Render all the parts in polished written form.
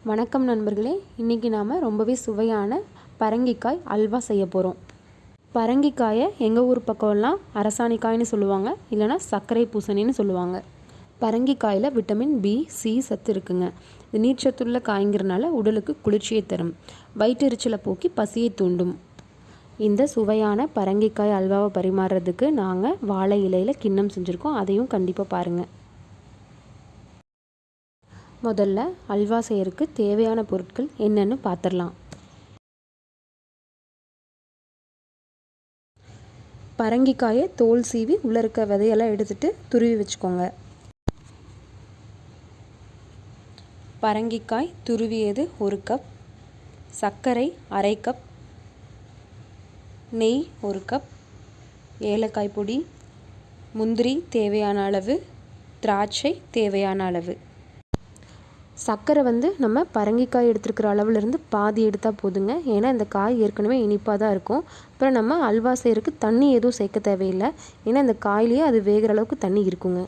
வணக்கம் நண்பர்களே, இன்றைக்கி நாம் ரொம்பவே சுவையான பரங்கிக்காய் அல்வா செய்ய போகிறோம். பரங்கிக்காயை எங்கள் ஊர் பக்கம்லாம் அரசாணிக்காய்னு சொல்லுவாங்க, இல்லைனா சர்க்கரை பூசணின்னு சொல்லுவாங்க. பரங்கிக்காயில் விட்டமின் பி, சி சத்து இருக்குங்க. இது நீர்ச்சத்துள்ள காய்ங்கிறனால உடலுக்கு குளிர்ச்சியை தரும், வயிற்றெரிச்சலை போக்கி பசியை தூண்டும். இந்த சுவையான பரங்கிக்காய் அல்வாவை பரிமாறுறதுக்கு நாங்கள் வாழை இலையில் கிண்ணம் செஞ்சுருக்கோம். அதையும் கண்டிப்பாக பாருங்கள். முதல்ல அல்வா செய்யறதுக்கு தேவையான பொருட்கள் என்னென்னு பார்த்துடலாம். பரங்கிக்காயை தோல் சீவி உள்ளே இருக்க விதையெல்லாம் எடுத்துட்டு துருவி வச்சுக்கோங்க. பரங்கிக்காய் துருவியது 1 கப், சர்க்கரை 1/2 கப், நெய் 1 கப், ஏலக்காய் பொடி, முந்திரி தேவையான அளவு, திராட்சை தேவையான அளவு. சர்க்கரை நம்ம பரங்கிக்காய் எடுத்துருக்கிற அளவுலேருந்து பாதி எடுத்தால் போதுங்க. ஏன்னா இந்த காய் ஏற்கனவே இனிப்பாக தான் இருக்கும். அப்புறம் நம்ம அல்வா செய்கிறதுக்கு தண்ணி எதுவும் சேர்க்க தேவையில்லை, ஏன்னா இந்த காயிலேயே அது வேகிற அளவுக்கு தண்ணி இருக்குங்க.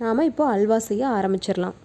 நாம் இப்போது அல்வா செய்ய ஆரம்பிச்சிடலாம்.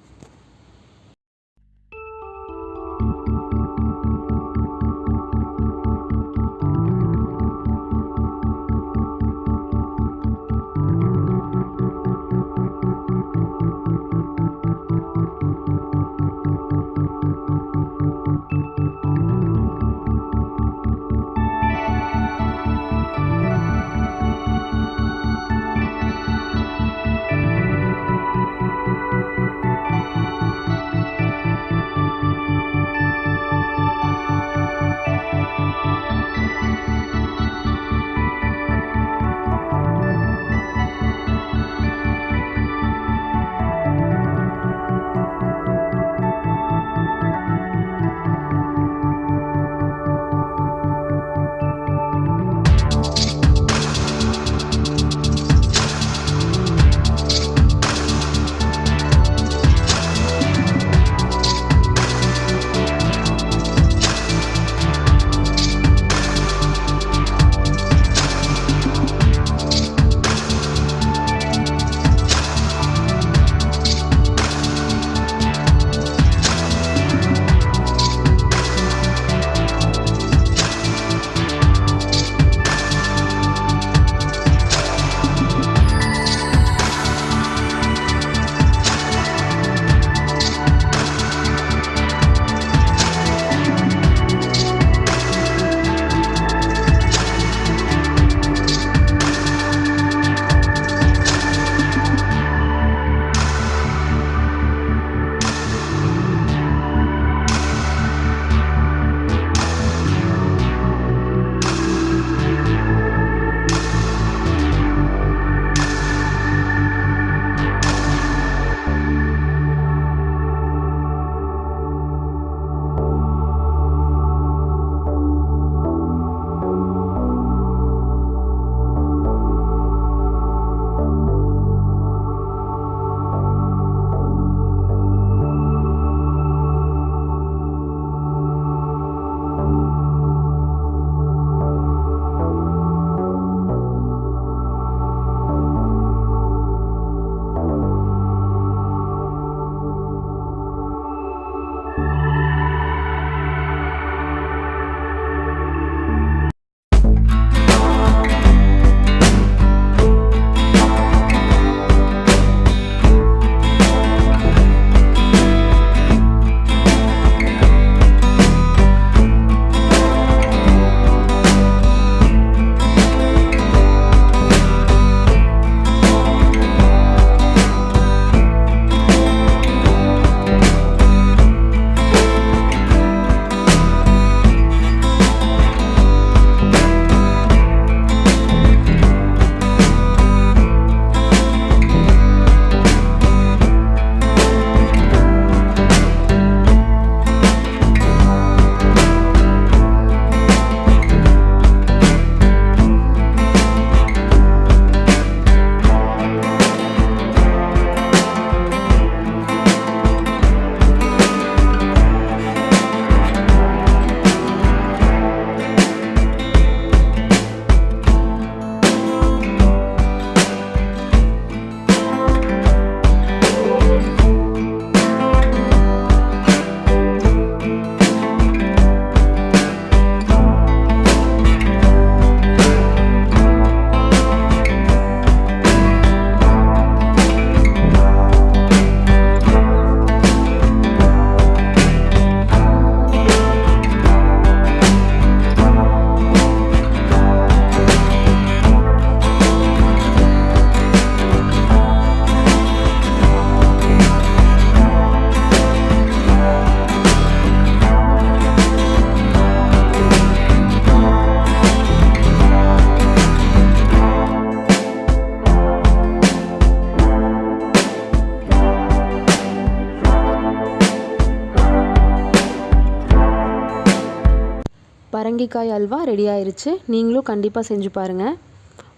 பரங்கிக்காய் அல்வா ரெடி ஆயிருச்சு. நீங்களும் கண்டிப்பாக செஞ்சு பாருங்கள்.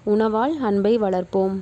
உணவால் அன்பை வளர்ப்போம்.